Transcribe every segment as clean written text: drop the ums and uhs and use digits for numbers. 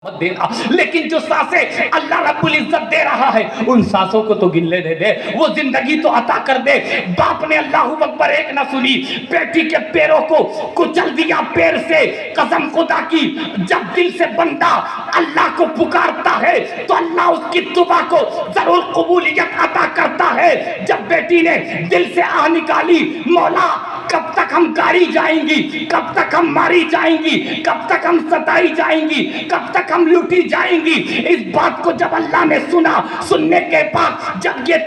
مت دینا، لیکن جو سانسیں اللہ رب العزت دے رہا ہے ان سانسوں کو تو گلے دے دے، وہ زندگی تو عطا کر دے۔ باپ نے اللہ اکبر ایک نہ سنی، بیٹی کے پیروں کو کچل دیا پیر سے۔ قسم خدا کی، جب دل سے بندہ اللہ کو پکارتا ہے تو اللہ اس کی دعا کو ضرور قبولیت عطا کرتا ہے۔ جب بیٹی نے دل سے آہ نکالی، مولا کب تک ہم گاڑی جائیں گی، کب تک ہم ماری جائیں گی، کب تک ہم ستائی جائیں گی، کب تک ہم لوٹی جائیں گی۔ اس بات کو جب اللہ نے سنا، سننے کے بعد جب یہ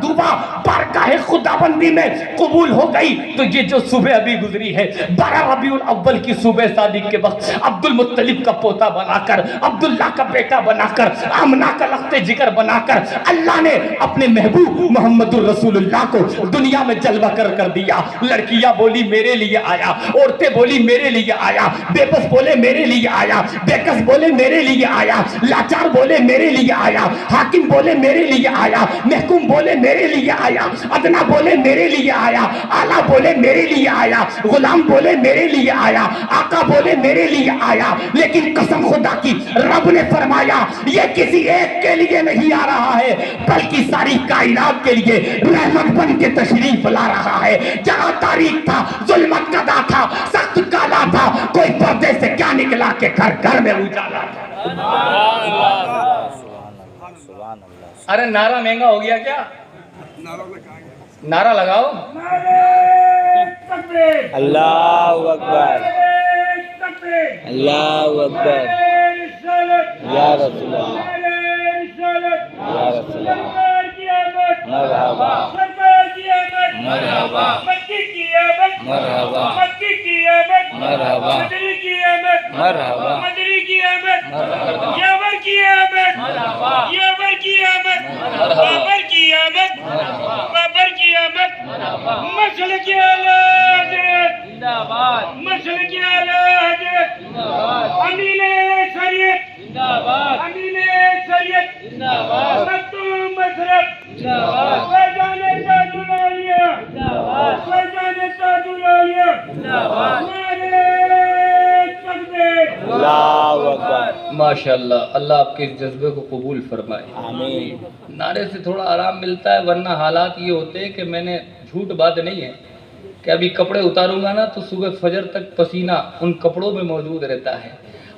دعا بارگاہ خداوندی میں قبول ہو گئی تو یہ جو صبح ابھی گزری ہے 12 ربیع الاول کی صبح صادق کے وقت، عبد المطلب کا پوتا بنا کر، عبداللہ کا بیٹا بنا کر، آمنہ کا لخت جگر بنا کر اللہ نے اپنے محبوب محمد الرسول اللہ کو دنیا میں جلوہ کر دیا۔ لڑکیاں بولی میرے لیے آیا، عورتیں بولی میرے لیے آیا، بے بس بولے میرے لیے آیا، بے کس بولے میرے لیے آیا، لاچار بولے میرے لیے آیا، حاکم بولے میرے لیے آیا، محکوم بولے میرے لیے آیا، ادنا بولے میرے لیے آیا، آلہ بولے میرے لیے آیا، غلام بولے میرے لیے آیا، آقا بولے میرے لیے آیا۔ لیکن قسم خدا کی، رب نے فرمایا یہ کسی ایک کے لیے نہیں آ رہا ہے بلکہ ساری کائنات کے لیے رحمت بن کے تشریف لا رہا ہے۔ جہاں تاریخ تھا، ظلمت کا تھا، سخت کالا تھا، کوئی پردے سے کیا نکلا کہ گھر گھر میں اجالا تھا۔ ارے نعرہ مہنگا ہو گیا کیا؟ نعرہ لگاؤ، اللہ اکبر، اللہ اکبر، یا رسول اللہ، یا رسول اللہ، مرحبا مرحبا مرحبا مرحبا مرحبا ماشاءاللہ، اللہ آپ کے اس جذبے کو قبول فرمائے، آمین۔ نعرے سے تھوڑا آرام ملتا ہے، ورنہ حالات یہ ہوتے ہیں کہ میں نے جھوٹ بات نہیں ہے کہ ابھی کپڑے اتاروں گا نا تو صبح فجر تک پسینہ ان کپڑوں میں موجود رہتا ہے۔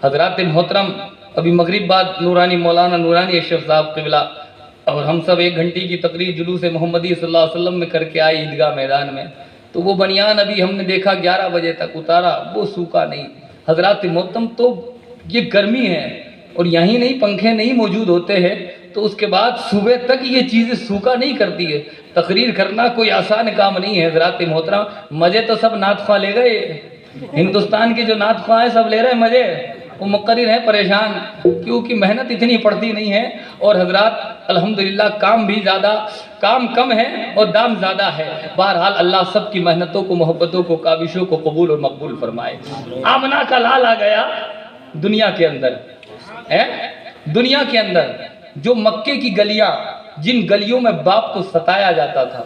حضرات محترم، ابھی مغرب بعد نورانی مولانا نورانی اشرف صاحب قبلہ اور ہم سب 1 گھنٹے کی تقریر جلوس محمدی صلی اللہ علیہ وسلم میں کر کے آئے عیدگاہ میدان میں، تو وہ بنیان ابھی ہم نے دیکھا 11 بجے تک اتارا، وہ سوکھا نہیں۔ حضرات محترم، تو یہ گرمی ہے اور یہیں نہیں پنکھے نہیں موجود ہوتے ہیں تو اس کے بعد صبح تک یہ چیزیں سوکھا نہیں کرتی ہے۔ تقریر کرنا کوئی آسان کام نہیں ہے حضرات محترم۔ مزے تو سب نعت خواہ لے گئے، ہندوستان کے جو نعت خواہ ہیں سب لے رہے ہیں مزے، وہ مقرر ہیں پریشان کیونکہ محنت اتنی پڑتی نہیں ہے، اور حضرات الحمدللہ کام بھی زیادہ، کام کم ہے اور دام زیادہ ہے۔ بہرحال اللہ سب کی محنتوں کو، محبتوں کو، کاوشوں کو قبول اور مقبول فرمائے۔ آمنہ کا لال آ گیا دنیا کے اندر، دنیا کے اندر جو مکے کی گلیاں، جن گلیوں میں باپ کو ستایا جاتا تھا،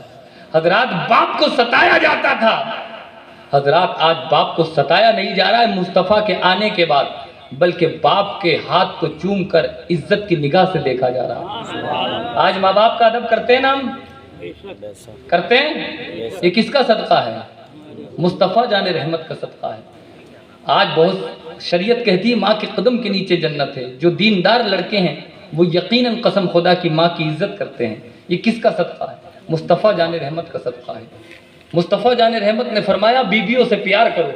حضرات باپ کو ستایا جاتا تھا، حضرات آج باپ کو ستایا نہیں جا رہا ہے مصطفیٰ کے آنے کے بعد، بلکہ باپ کے ہاتھ کو چوم کر عزت کی نگاہ سے دیکھا جا رہا ہے۔ آج ماں باپ کا ادب کرتے ہیں نا ہم، کرتے ہیں؟ یہ کس کا صدقہ ہے؟ مصطفیٰ جان رحمت کا صدقہ ہے۔ آج بہت شریعت کہتی ہے ماں کے قدم کے نیچے جنت ہے۔ جو دیندار لڑکے ہیں وہ یقیناً قسم خدا کی ماں کی عزت کرتے ہیں۔ یہ کس کا صدقہ ہے؟ مصطفیٰ جان رحمت کا صدقہ ہے۔ مصطفیٰ جان رحمت نے فرمایا بیویوں سے پیار کرو،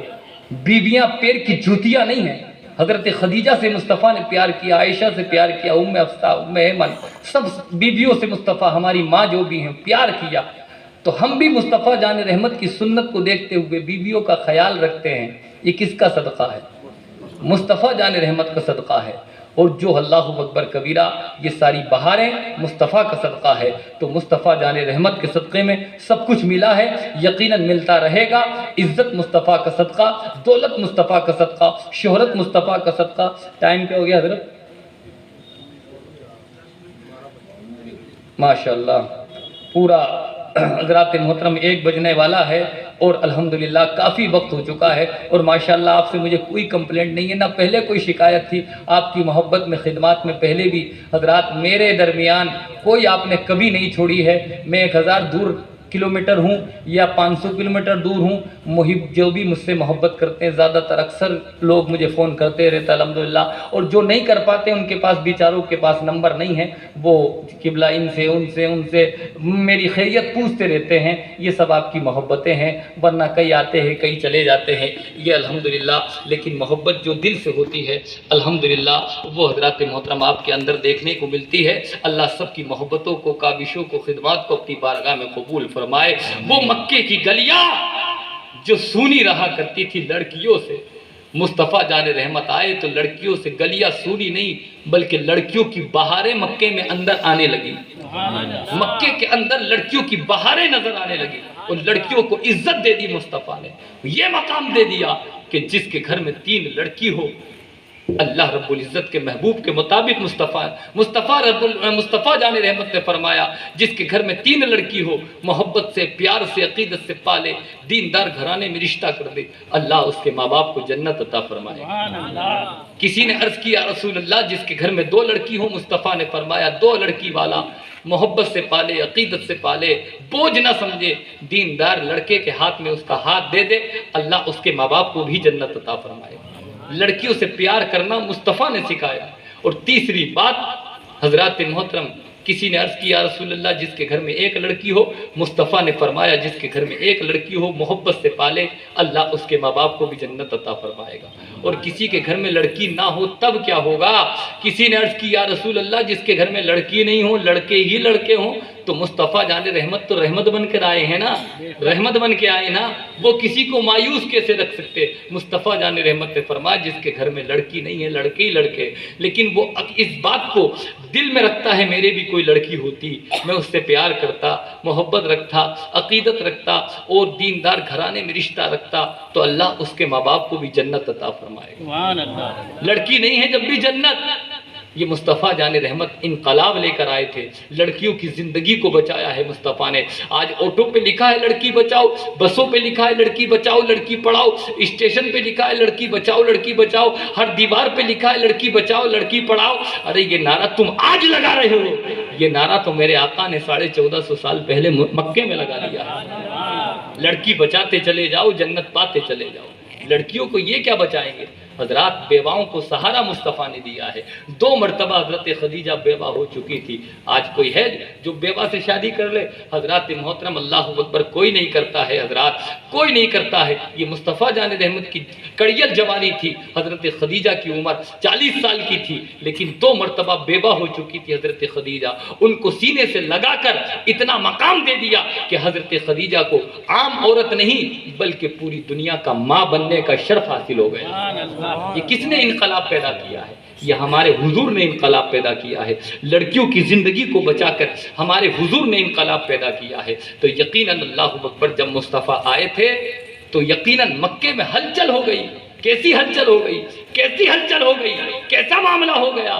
بیویاں پیر کی جوتیاں نہیں ہیں۔ حضرت خدیجہ سے مصطفیٰ نے پیار کیا، عائشہ سے پیار کیا، ام حفصہ، ام ایمن، سب بیویوں سے مصطفیٰ، ہماری ماں جو بھی ہیں، پیار کیا۔ تو ہم بھی مصطفیٰ جان رحمت کی سنت کو دیکھتے ہوئے بیویوں کا خیال رکھتے ہیں۔ یہ کس کا صدقہ ہے؟ مصطفیٰ جان رحمت کا صدقہ ہے۔ اور جو اللہ اکبر کبیرہ، یہ ساری بہاریں مصطفیٰ کا صدقہ ہے۔ تو مصطفیٰ جان رحمت کے صدقے میں سب کچھ ملا ہے، یقیناً ملتا رہے گا۔ عزت مصطفیٰ کا صدقہ، دولت مصطفیٰ کا صدقہ، شہرت مصطفیٰ کا صدقہ۔ ٹائم کیا ہو گیا حضرت؟ ماشاءاللہ پورا حضرات محترم 1 بجنے والا ہے۔ اور الحمدللہ کافی وقت ہو چکا ہے اور ماشاءاللہ آپ سے مجھے کوئی کمپلینٹ نہیں ہے، نہ پہلے کوئی شکایت تھی۔ آپ کی محبت میں خدمات میں پہلے بھی حضرات میرے درمیان کوئی آپ نے کبھی نہیں چھوڑی ہے۔ میں 1000 کلومیٹر ہوں یا 500 کلومیٹر دور ہوں، محب جو بھی مجھ سے محبت کرتے ہیں، زیادہ تر اکثر لوگ مجھے فون کرتے رہتے ہیں الحمدللہ، اور جو نہیں کر پاتے ان کے پاس بیچاروں کے پاس نمبر نہیں ہے، وہ قبلہ ان سے میری خیریت پوچھتے رہتے ہیں۔ یہ سب آپ کی محبتیں ہیں، ورنہ کئی آتے ہیں کئی چلے جاتے ہیں، یہ الحمدللہ، لیکن محبت جو دل سے ہوتی ہے الحمدللہ وہ حضرات محترم آپ کے اندر دیکھنے کو ملتی ہے۔ اللہ سب کی محبتوں کو، کاوشوں کو، خدمات کو اپنی بارگاہ میں قبول فرمائے۔ وہ مکے کی گلیاں جو سونی رہا کرتی تھی لڑکیوں سے، مصطفیٰ جان رحمت آئے تو لڑکیوں سے گلیاں سونی نہیں بلکہ لڑکیوں کی بہاریں مکے میں اندر آنے لگی۔ مکے کے اندر لڑکیوں کی بہاریں نظر آنے لگی اور لڑکیوں کو عزت دے دی مصطفیٰ نے، یہ مقام دے دیا کہ جس کے گھر میں 3 لڑکی ہو، اللہ رب العزت کے محبوب کے مطابق مصطفیٰ جان رحمت نے فرمایا جس کے گھر میں 3 لڑکی ہو، محبت سے، پیار سے، عقیدت سے پالے، دیندار گھرانے میں رشتہ کر دے، اللہ اس کے ماں باپ کو جنت عطا فرمائے۔ کسی نے عرض کیا رسول اللہ جس کے گھر میں 2 لڑکی ہو، مصطفیٰ نے فرمایا 2 لڑکی والا محبت سے پالے، عقیدت سے پالے، بوجھ نہ سمجھے، دیندار لڑکے کے ہاتھ میں اس کا ہاتھ دے دے، اللہ اس کے ماں باپ کو بھی جنت عطا فرمائے۔ لڑکیوں سے پیار کرنا مصطفیٰ نے سکھایا۔ اور تیسری بات حضرات محترم، کسی نے عرض کیا رسول اللہ جس کے گھر میں 1 لڑکی ہو، مصطفیٰ نے فرمایا جس کے گھر میں 1 لڑکی ہو محبت سے پالے، اللہ اس کے ماں باپ کو بھی جنت عطا فرمائے گا۔ اور کسی کے گھر میں لڑکی نہ ہو تب کیا ہوگا؟ کسی نے عرض کیا رسول اللہ جس کے گھر میں لڑکی نہیں ہو، لڑکے ہی لڑکے ہوں، تو مصطفیٰ جان رحمت تو رحمت بن کر آئے ہیں نا، رحمت بن کے آئے نا، وہ کسی کو مایوس کیسے رکھ سکتے؟ مصطفیٰ جان رحمت نے فرمایا جس کے گھر میں لڑکی نہیں ہے، لڑکے ہی لڑکے، لیکن وہ اس بات کو دل میں رکھتا ہے میرے بھی کوئی لڑکی ہوتی، میں اس سے پیار کرتا، محبت رکھتا، عقیدت رکھتا اور دیندار گھرانے میں رشتہ رکھتا، تو اللہ اس کے ماں باپ کو بھی جنت عطا فرمائے گا۔ لڑکی نہیں ہے جب بھی جنت۔ یہ مصطفیٰ جان رحمت انقلاب لے کر آئے تھے، لڑکیوں کی زندگی کو بچایا ہے مصطفیٰ نے۔ آج آٹو پہ لکھا ہے لڑکی بچاؤ، بسوں پہ لکھا ہے لڑکی بچاؤ لڑکی پڑھاؤ، اسٹیشن پہ لکھا ہے لڑکی بچاؤ لڑکی بچاؤ، ہر دیوار پہ لکھا ہے لڑکی بچاؤ لڑکی پڑھاؤ۔ ارے یہ نعرہ تم آج لگا رہے ہو، یہ نعرہ تو میرے آقا نے 1450 سال پہلے مکے میں لگا دیا ہے۔ لڑکی بچاتے چلے جاؤ، جنت پاتے چلے جاؤ۔ لڑکیوں کو یہ کیا بچائیں گے؟ حضرات بیواؤں کو سہارا مصطفیٰ نے دیا ہے۔ 2 مرتبہ حضرت خدیجہ بیوہ ہو چکی تھی، آج کوئی ہے جو بیوہ سے شادی کر لے؟ حضرات محترم اللہ اکبر، کوئی نہیں کرتا ہے حضرات، کوئی نہیں کرتا ہے۔ یہ مصطفیٰ جان رحمت کی کڑیل جوانی تھی، حضرت خدیجہ کی عمر 40 سال کی تھی، لیکن 2 مرتبہ بیوہ ہو چکی تھی حضرت خدیجہ۔ ان کو سینے سے لگا کر اتنا مقام دے دیا کہ حضرت خدیجہ کو عام عورت نہیں بلکہ پوری دنیا کا ماں بننے کا شرف حاصل ہو گیا۔ یہ کس نے انقلاب پیدا کیا ہے؟ یہ ہمارے حضور نے انقلاب پیدا کیا ہے۔ لڑکیوں کی زندگی کو بچا کر ہمارے حضور نے انقلاب پیدا کیا ہے۔ تو یقیناً اللہ اکبر، جب مصطفیٰ آئے تھے تو یقیناً مکے میں ہلچل ہو گئی۔ کیسی ہلچل ہو گئی؟ کیسی ہلچل ہو گئی؟ کیسا معاملہ ہو گیا؟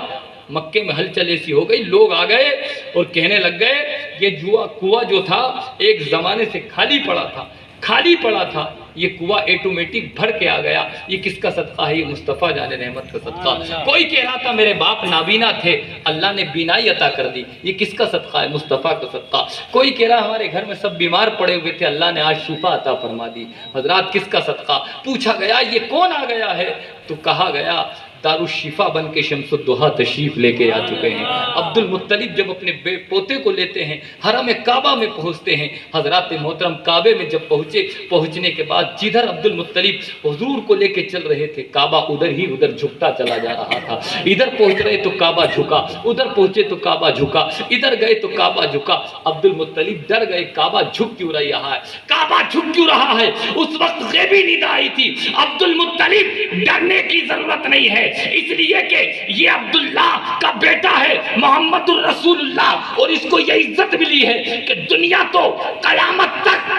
مکے میں ہلچل ایسی ہو گئی، لوگ آ گئے اور کہنے لگ گئے یہ کنواں جو تھا ایک زمانے سے خالی پڑا تھا، یہ کنواں آٹومیٹک بھر کے آ گیا، یہ کس کا صدقہ ہے؟ یہ مصطفیٰ جان رحمت کا صدقہ۔ کوئی کہہ رہا تھا میرے باپ نابینا تھے، اللہ نے بینائی عطا کر دی، یہ کس کا صدقہ ہے؟ مصطفیٰ کا صدقہ۔ کوئی کہہ رہا ہمارے گھر میں سب بیمار پڑے ہوئے تھے، اللہ نے آج شفا عطا فرما دی، حضرات کس کا صدقہ؟ پوچھا گیا یہ کون آ گیا ہے؟ تو کہا گیا دارالشفا بن کے شمس الدحا تشریف لے کے آ چکے ہیں۔ عبد المطلب جب اپنے پوتے کو لیتے ہیں، حرم کعبہ میں پہنچتے ہیں، حضرات محترم کعبے میں جب پہنچنے کے بعد جدھر عبد المطلب حضور کو لے کے چل رہے تھے، کعبہ ادھر جھکتا چلا جا رہا تھا۔ ادھر پہنچ رہے تو کعبہ جھکا، ادھر پہنچے تو کعبہ جھکا، ادھر گئے تو کعبہ جھکا۔ عبد المطلب ڈر گئے، کعبہ جھک کیوں رہا ہے؟ کعبہ جھک کیوں رہا ہے؟ اس وقت غیبی ندا آئی تھی، عبد المطلب ڈرنے کی ضرورت نہیں ہے، اس لیے کہ یہ عبداللہ کا بیٹا ہے، محمد الرسول اللہ، اور اس کو یہ عزت ملی ہے کہ دنیا تو قیامت تک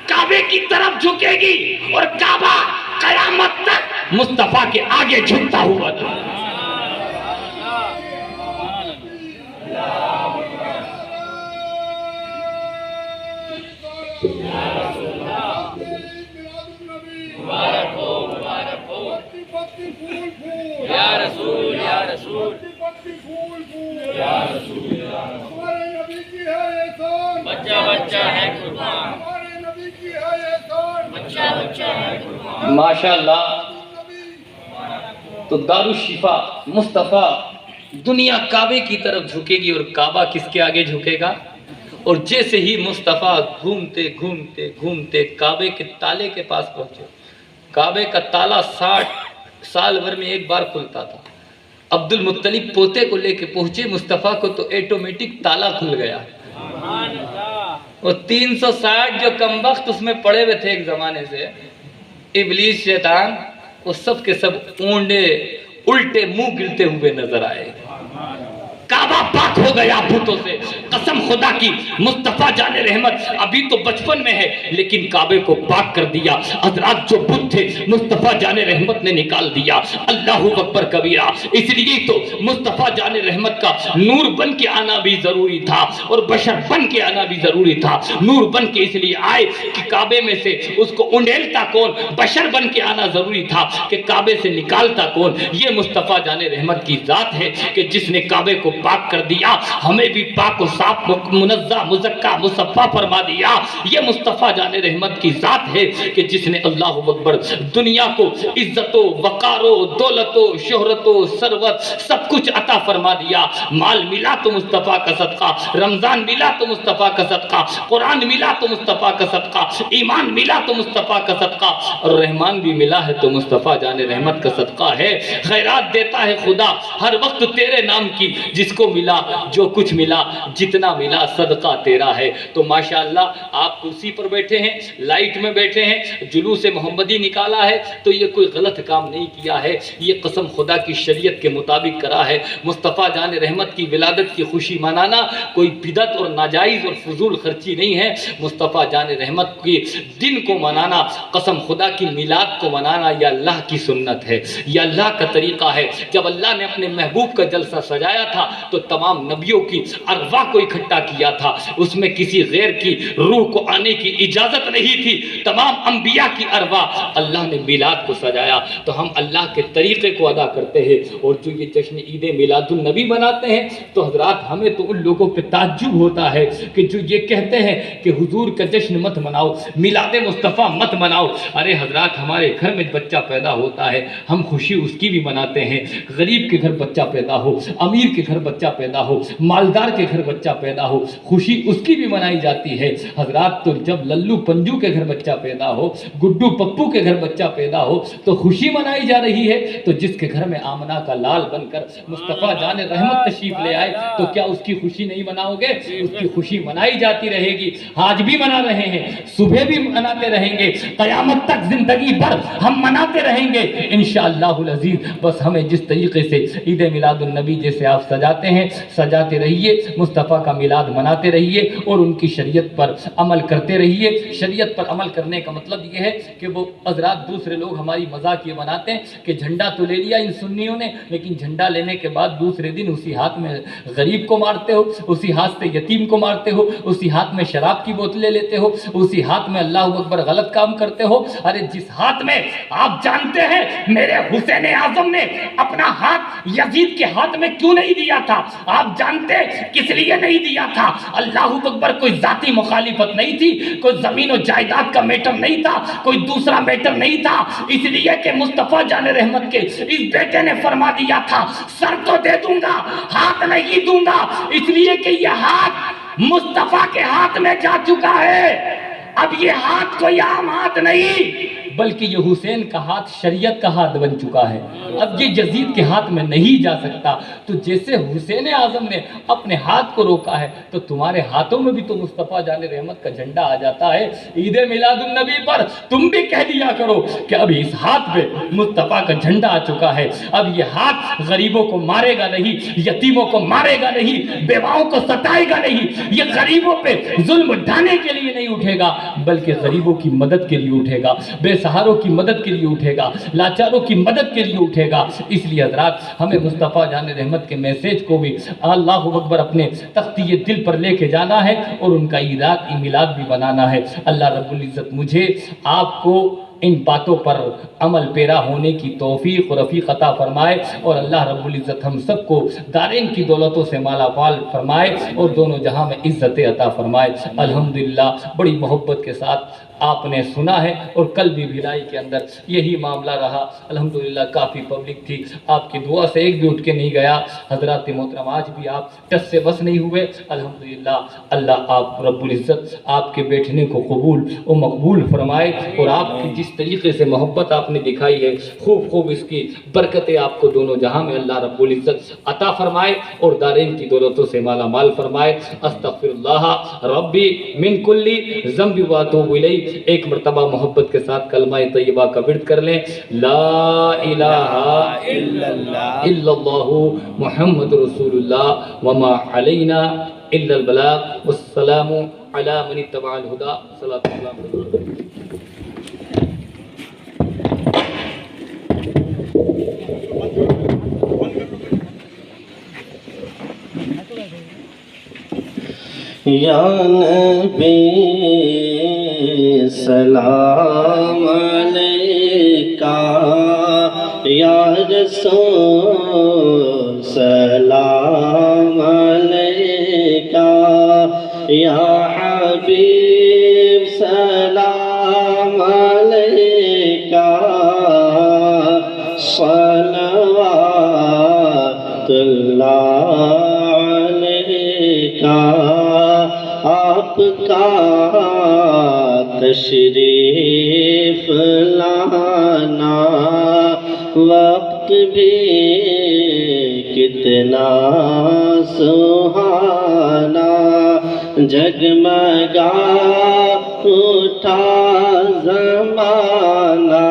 کعبے کی طرف جھکے گی اور کعبہ قیامت تک مصطفیٰ کے آگے جھکتا ہوا تھا۔ ہمارے نبی کی ہے یہ شان، بچہ بچہ ہے قربان، ہمارے نبی کی ہے یہ شان، بچہ بچہ ہے قربان. ماشاءاللہ. تو دارالشفا مصطفیٰ دنیا کعبے کی طرف جھکے گی اور کعبہ کس کے آگے جھکے گا؟ اور جیسے ہی مصطفیٰ گھومتے گھومتے گھومتے کعبے کے تالے کے پاس پہنچے، کعبے کا تالا 60 سال بھر میں ایک بار کھلتا تھا. عبد المطلب پوتے کو لے کے پہنچے مصطفیٰ کو تو ایٹومیٹک تالا کھل گیا. اور 360 جو کمبخت اس میں پڑے ہوئے تھے ایک زمانے سے، ابلیس شیطان، وہ سب کے سب اونڈے الٹے منہ گرتے ہوئے نظر آئے. کعبہ پاک ہو گیا بھوتوں سے. قسم خدا کی مصطفیٰ جان رحمت ابھی تو بچپن میں ہے لیکن کعبے کو پاک کر دیا. حضرات جو بت تھے مصطفیٰ جان رحمت نے نکال دیا. اللہ اکبر کبیرہ. اس لیے تو مصطفیٰ جان رحمت کا نور بن کے آنا بھی ضروری تھا اور بشر بن کے آنا بھی ضروری تھا. نور بن کے اس لیے آئے کہ کعبے میں سے اس کو انڈیلتا کون؟ بشر بن کے آنا ضروری تھا کہ کعبے سے نکالتا کون؟ یہ مصطفیٰ جان رحمت کی ذات ہے کہ جس نے کعبے کو پاک کر دیا. ہمیں بھی پاک و صاف منزہ مزکہ مصفہ فرما دیا. یہ مصطفیٰ جان رحمت کی ذات ہے کہ جس نے اللہ اکبر دنیا کو عزت و وقار و دولت و شہرت و ثروت سب کچھ عطا فرما دیا. مال ملا تو مصطفیٰ کا صدقہ، رمضان ملا تو مصطفیٰ کا صدقہ، قرآن ملا تو مصطفیٰ کا صدقہ، ایمان ملا تو مصطفیٰ کا صدقہ، اور رحمان بھی ملا ہے تو مصطفیٰ جان رحمت کا صدقہ ہے. خیرات دیتا ہے خدا ہر وقت تیرے نام کی، جس کو ملا جو کچھ ملا جتنا ملا صدقہ تیرا ہے. تو ماشاءاللہ آپ کرسی پر بیٹھے ہیں، لائٹ میں بیٹھے ہیں، جلوس محمدی نکالا ہے تو یہ کوئی غلط کام نہیں کیا ہے، یہ قسم خدا کی شریعت کے مطابق کرا ہے. مصطفیٰ جان رحمت کی ولادت کی خوشی منانا کوئی بدعت اور ناجائز اور فضول خرچی نہیں ہے. مصطفیٰ جان رحمت کی دن کو منانا، قسم خدا کی میلاد کو منانا یہ اللہ کی سنت ہے، یہ اللہ کا طریقہ ہے. جب اللہ نے اپنے محبوب کا جلسہ سجایا تھا تو تمام نبیوں کی ارواح کو اکٹھا کیا تھا. اس میں کسی غیر کی روح کو آنے کی اجازت نہیں تھی. تمام انبیاء کی ارواح اللہ نے میلاد کو سجایا. تو ہم اللہ کے طریقے کو ادا کرتے ہیں. اور جو یہ جشن عید میلاد النبی مناتے ہیں تو حضرات ہمیں تو ان لوگوں پہ تعجب ہوتا ہے کہ جو یہ کہتے ہیں کہ حضور کا جشن مت مناؤ، میلاد مصطفیٰ مت مناؤ. ارے حضرات ہمارے گھر میں بچہ پیدا ہوتا ہے ہم خوشی اس کی بھی مناتے ہیں. غریب کے گھر بچہ پیدا ہو، امیر کے گھر بچہ پیدا ہو، مالدار کے گھر بچہ پیدا ہو، خوشی اس کی بھی منائی جاتی ہے. حضرات تو جب للو پنجو کے گھر بچہ پیدا ہو، گڈو پپو کے گھر بچہ پیدا ہو تو خوشی منائی جا رہی ہے. تو جس کے گھر میں آمنہ کا لال بن کر مصطفیٰ جان رحمت تشریف لے آئے تو کیا اس کی خوشی نہیں مناؤ گے؟ اس کی خوشی منائی جاتی رہے گی. آج بھی منا رہے ہیں، صبح بھی مناتے رہیں گے، قیامت تک زندگی بھر ہم مناتے رہیں گے انشاءاللہ العزیز. بس ہمیں جس طریقے سے عید میلاد النبی جیسے آپ سجاتے ہیں سجاتے رہیے، مصطفیٰ کا میلاد مناتے رہیے اور ان کی شریعت پر عمل کرتے رہیے. شریعت پر عمل کرنے کا مطلب یہ ہے کہ وہ حضرات دوسرے لوگ ہماری مذاق یہ بناتے ہیں کہ جھنڈا تو لے لیا ان سنیوں نے، لیکن جھنڈا لینے کے بعد دوسرے دن اسی ہاتھ میں غریب کو مارتے ہو، اسی ہاتھ سے یتیم کو مارتے ہو، اسی ہاتھ میں شراب کی بوتلیں لیتے ہو، اسی ہاتھ میں اللہ اکبر غلط کام کرتے ہو. ارے جس ہاتھ میں آپ جانتے ہیں میرے حسین اعظم نے اپنا ہاتھ یزید کے ہاتھ میں کیوں نہیں دیا تھا؟ آپ جانتے کس لیے نہیں دیا تھا؟ اللہ اکبر کوئی ذاتی مخالفت نہیں تھی، کوئی زمین و جائیداد کا میٹر نہیں تھا، کوئی دوسرا میٹر نہیں تھا. اس لیے کہ مصطفیٰ جان رحمت کے اس بیٹے نے فرما دیا تھا سر تو دے دوں گا ہاتھ نہیں دوں گا. اس لیے کہ یہ ہاتھ مصطفیٰ کے ہاتھ میں جا چکا ہے. اب یہ ہاتھ کوئی عام ہاتھ نہیں بلکہ یہ حسین کا ہاتھ شریعت کا ہاتھ بن چکا ہے. اب یہ یزید کے ہاتھ میں نہیں جا سکتا. تو جیسے حسین اعظم نے اپنے ہاتھ کو روکا ہے تو تمہارے ہاتھوں میں بھی تو مصطفیٰ جان رحمت کا جھنڈا آ جاتا ہے. عید میلاد النبی پر تم بھی کہہ دیا کرو کہ اب اس ہاتھ پہ مصطفیٰ کا جھنڈا آ چکا ہے. اب یہ ہاتھ غریبوں کو مارے گا نہیں، یتیموں کو مارے گا نہیں، بیواؤں کو ستائے گا نہیں. یہ غریبوں پہ ظلم ڈھانے کے لیے نہیں اٹھے گا بلکہ غریبوں کی مدد کے لیے اٹھے گا، بے سہاروں کی مدد کے لیے اٹھے گا، لاچاروں کی مدد کے لیے اٹھے گا. اس لیے حضرات ہمیں مصطفیٰ جان رحمت کے میسیج کو بھی اللہ اکبر اپنے تختی دل پر لے کے جانا ہے اور ان کا میلاد بھی بنانا ہے. اللہ رب العزت مجھے آپ کو ان باتوں پر عمل پیرا ہونے کی توفیق و رفیق عطا فرمائے، اور اللہ رب العزت ہم سب کو دارین کی دولتوں سے مالا مال فرمائے اور دونوں جہاں میں عزت عطا فرمائے۔ الحمدللہ بڑی محبت کے ساتھ آپ نے سنا ہے، اور کل بھی بھیلائی کے اندر یہی معاملہ رہا۔ الحمدللہ کافی پبلک تھی، آپ کی دعا سے ایک بھی اٹھ کے نہیں گیا۔ حضرات محترم آج بھی آپ ٹس سے بس نہیں ہوئے۔ الحمدللہ اللہ آپ رب العزت آپ کے بیٹھنے کو قبول و مقبول فرمائے، اور آپ کی جس طریقے سے محبت آپ نے دکھائی ہے خوب اس کی برکتیں آپ کو دونوں جہاں میں اللہ رب العزت عطا فرمائے اور دارین کی دولتوں سے مالا مال فرمائے۔ استغفر اللہ ربی من کلی ذنب واتوب الیہ۔ ایک مرتبہ محبت کے ساتھ کلمہ طیبہ کا ورد کر لیں، لا الہ الا اللہ محمد رسول اللہ وما علینا الا البلاغ والسلام علی من اتبع الہدی۔ صلاۃ اللہ علیہ۔ یا نبی سلام علیکہ، یا رسول سلام علیکہ، یا حبیب سلام علیکہ، صلوات اللہ علیکہ۔ آپ کا تشریف لانا وقت بھی کتنا سہانا، جگمگا اٹھا زمانہ،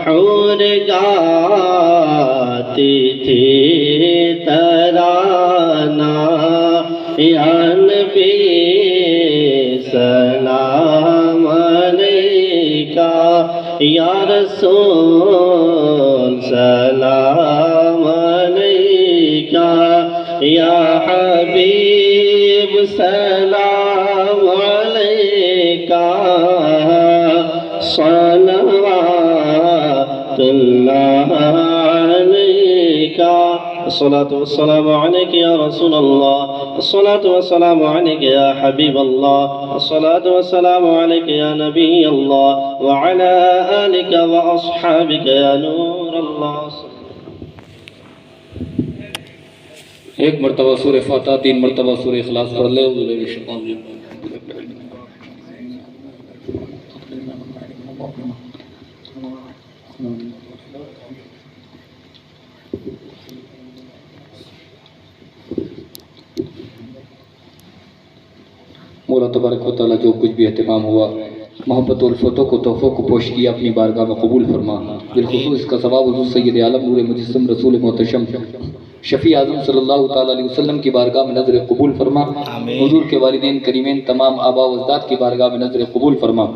حور گاتی تھی ترانہ، یا نبی سلام علیکہ، یا رسول سلام علیکہ، یا حبیب سلام علیکہ، صلوات اللہ علیکہ۔ الصلاة والسلام عليك يا رسول الله، الصلاة والسلام عليك يا حبيب الله، الصلاة والسلام عليك يا نبي الله، وعلى آلك وأصحابك يا نور الله۔ ایک مرتبہ سورہ فاتحہ، 3 مرتبہ سورہ اخلاص پڑھ لے۔ مولا تبارک و تعالیٰ جو کچھ بھی اہتمام ہوا، محبت و الفتوں کو تحفوں کو پوش کیا، اپنی بارگاہ میں قبول فرما۔ بالخصوص اس کا ثواب حضور سید عالم نور مجسم رسول محتشم شفیع اعظم صلی اللہ تعالیٰ علیہ وسلم کی بارگاہ میں نظر قبول فرما۔ حضور کے والدین کریمین، تمام آباء و اجداد کی بارگاہ میں نظر قبول فرما۔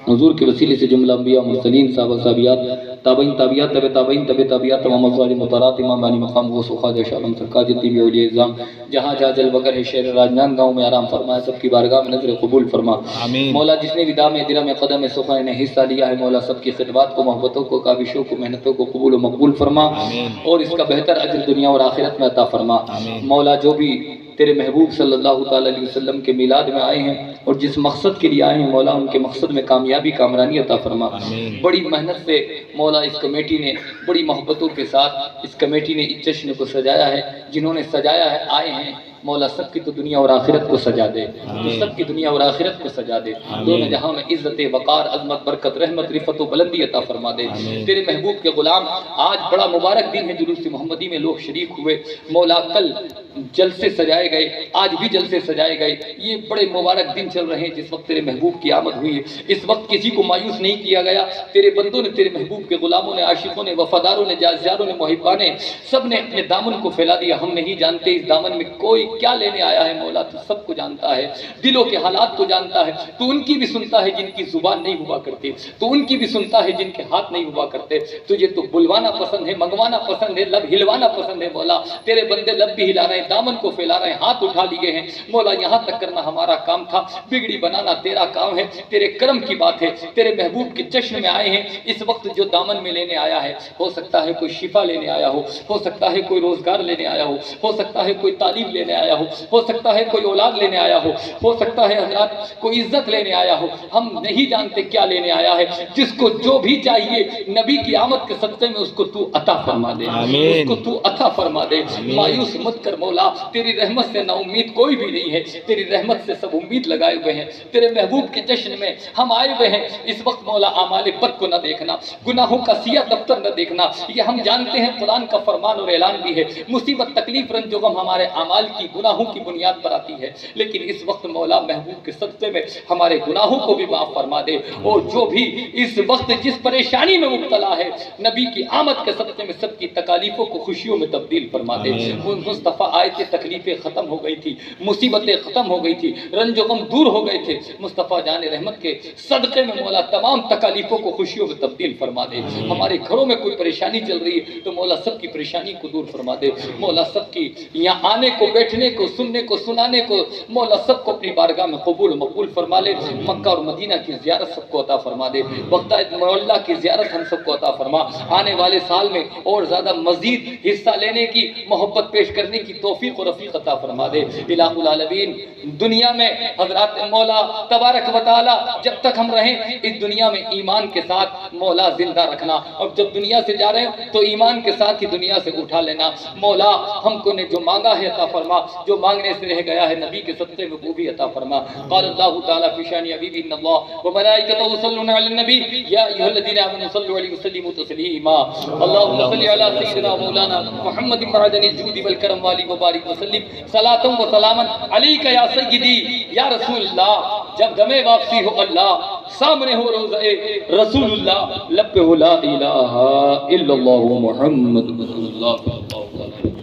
حضور کے وسیلے سے جملہ انبیاء مرسلین، صحابہ صحابیات، تابعین تابعیات، تبع تابعین، تبع تابعیات، تمام ازواج مطہرات، امام بانی مقام غوث و خواجہ شاہ عالم سرکار، جتنی بھی اولیاء اعظام جہاں جہاں جل وگر ہے، شہر راجنان گاؤں میں آرام فرمائے، سب کی بارگاہ میں نظر قبول فرما۔ مولا جس نے بھی دام درم قدم سخن نے حصہ لیا ہے، مولا سب کی خدمات کو، محبتوں کو، کاوشوں کو، محنتوں کو قبول و مقبول فرما، اور اس کا بہتر اجر دنیا اور آخرت میں عطا فرما۔ مولا جو بھی تیرے محبوب صلی اللہ تعالیٰ علیہ وسلم کے میلاد میں آئے ہیں اور جس مقصد کے لیے آئے ہیں، مولا ان کے مقصد میں کامیابی کامرانی عطا فرما۔ بڑی محنت سے مولا اس کمیٹی نے بڑی محبتوں کے ساتھ اس کمیٹی نے اس جشن کو سجایا ہے، جنہوں نے سجایا ہے آئے ہیں، مولا سب کی تو دنیا اور آخرت کو سجا دے، تو سب کی دنیا اور آخرت کو سجا دے، دونوں جہاں میں عزت، وقار، عظمت، برکت، رحمت، رفت و بلندی عطا فرما دے۔ تیرے محبوب کے غلام، آج بڑا مبارک دن ہے، جلوس محمدی میں لوگ شریک ہوئے، مولا کل جلسے سجائے گئے، آج بھی جلسے سجائے گئے، یہ بڑے مبارک دن چل رہے ہیں جس وقت تیرے محبوب کی آمد ہوئی ہے۔ اس وقت کسی کو مایوس نہیں کیا گیا، تیرے بندوں نے، تیرے محبوب کے غلاموں نے، عاشقوں نے، وفاداروں نے، جازیاروں نے، محبان نے، سب نے اپنے دامن کو پھیلا دیا۔ ہم نہیں جانتے اس دامن میں کوئی کیا لینے آیا ہے مولا تو سب کو جانتا ہے، دلوں کے حالات کو جانتا ہے، تو ان کی بھی سنتا ہے جن کی زبان نہیں ہوا کرتی، تو ان کی بھی سنتا ہے جن کے ہاتھ نہیں ہوا کرتے، تجھے تو بلوانا پسند ہے، منگوانا پسند ہے، لب ہلوانا پسند ہے مولا، تیرے بندے لب بھی ہلا رہے ہیں، دامن کو پھیلا رہے ہیں، ہاتھ اٹھا لیے ہیں مولا، یہاں تک کرنا ہمارا کام تھا، بگڑی بنانا تیرا کام ہے، تیرے کرم کی بات ہے، تیرے محبوب کے جشن میں آئے ہیں، اس وقت جو دامن میں لینے آیا ہے، ہو سکتا ہے کوئی شفا لینے آیا ہو سکتا ہے کوئی روزگار لینے آیا ہو سکتا ہے کوئی تعلیم لینے آیا ہو سکتا ہے کوئی اولاد لینے آیا ہو سکتا ہے حضرات کوئی عزت لینے آیا ہو، ہم نہیں جانتے کیا لینے آیا ہے، جس کو جو بھی چاہیے نبی کی آمد کے صدقے میں اس کو تو عطا فرما دے، اس کو تو عطا فرما دے، مایوس مت کر مولا، تیری رحمت سے نا امید کوئی بھی نہیں ہے، تیری رحمت سے سب امید لگائے ہوئے ہیں، تیرے محبوب کے جشن میں ہم آئے ہوئے ہیں، اس وقت مولا اعمال بد کو نہ دیکھنا، گناہوں کا سیاہ دفتر نہ دیکھنا، یہ ہم جانتے ہیں قرآن کا فرمان اور اعلان بھی ہے، مصیبت تکلیف رنج و غم ہمارے اعمال کی گناہوں کی بنیاد پر آتی ہے، لیکن اس وقت مولا محبوب کے صدقے میں ہمارے گناہوں کو بھی معاف فرما دے، اور جو بھی اس وقت جس پریشانی میں مبتلا ہے نبی کی آمد کے صدقے میں سب کی تکالیفوں کو خوشیوں میں تبدیل فرما دے، مصطفیٰ آئے تھے تکلیفیں ختم ہو گئی تھی، مصیبتیں ختم ہو گئی تھی، رنج و غم دور ہو گئے تھے، مصطفیٰ جان رحمت کے صدقے میں مولا تمام تکالیفوں کو خوشیوں میں تبدیل فرما دے، ہمارے گھروں میں کوئی پریشانی چل رہی ہے تو مولا سب کی پریشانی کو دور فرما دے، مولا سب کی یہاں آنے کو بیٹھنے کو سننے کو سنانے کو مولا سب کو اپنی بارگاہ میں قبول و مقبول فرما لے، مکہ اور مدینہ کی زیارت سب کو عطا فرما دے، وقتہ مولا کی زیارت ہم سب کو عطا فرما، آنے والے سال میں اور زیادہ مزید حصہ لینے کی محبت پیش کرنے کی توفیق و رفیق عطا فرما دے، الہ العالمین دنیا میں حضرات مولا تبارک و تعالی جب تک ہم رہیں اس دنیا میں ایمان کے ساتھ مولا زندہ رکھنا، اور جب دنیا سے جا رہے ہیں تو ایمان کے ساتھ ہی دنیا سے اٹھا لینا، مولا ہم کو نے جو مانگا ہے عطا فرما، جو مانگنے سے رہ گیا ہے نبی کے صدقے میں وہ بھی عطا فرما، قال اللہ تعالی فی شان حبیبہ ان اللہ وملائکتہ یصلون علی النبی یا ایھا الذین آمنوا صلوا علیہ وسلموا تسلیما، اللهم صل علی سیدنا مولانا محمد معدن الجود والکرم والی وبارک وسلم صلاۃ و سلاما علیک یا سیدی یا رسول اللہ، جب دم واپسی ہو اللہ سامنے ہو روضہ رسول اللہ، لب پہ ہو لا الہ الا اللہ محمد رسول اللہ صلی اللہ علیہ وسلم۔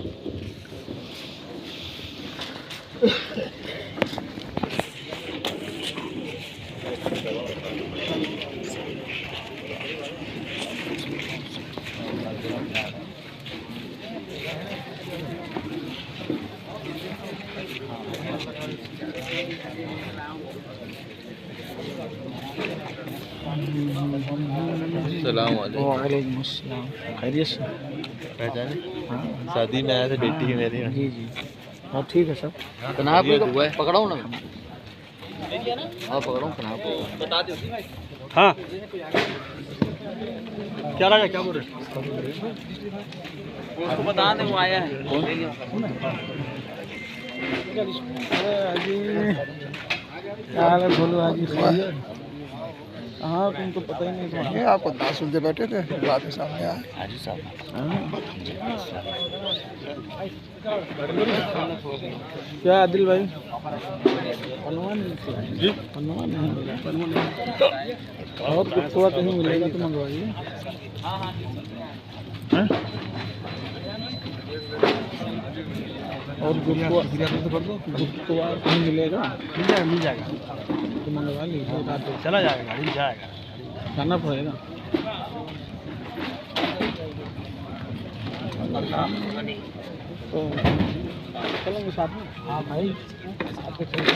السلام علیکم۔ وعلیکم السلام، خیریت سے؟ پہچانے؟ ہاں شادی میں آیا تھا بیٹی کی میری۔ جی جی ہاں ٹھیک ہے سر، کناب کو پکڑاؤں نا ہاں پکڑاؤں کناب کو بتا دو۔ ہاں کیا رہا کیا بول رہے اس کو بتا دیں وہ آیا ہے۔ بولو آجی ہاں تم کو پتہ ہی نہیں تھا، آپ کو داس سنتے بیٹھے تھے بات کے سامنے آئے حاجی صاحب۔ کیا عادل بھائی جی اور گفتگو کہیں ملے گا تو منگوائیے، اور گفتگو کہیں ملے گا، مل جائے گا تو منگوا لیجیے، چلا جائے گا، گاڑی جائے گا، جانا پڑے گا۔ تو چلیں گے ساتھ میں، ہاں بھائی ساتھ میں چلیں گے۔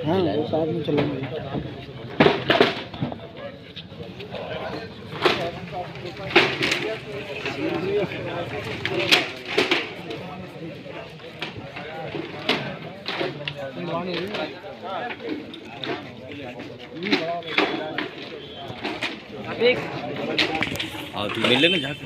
ہاں ساتھ میں چلیں گے۔ آپ مل لیں گے جا کے۔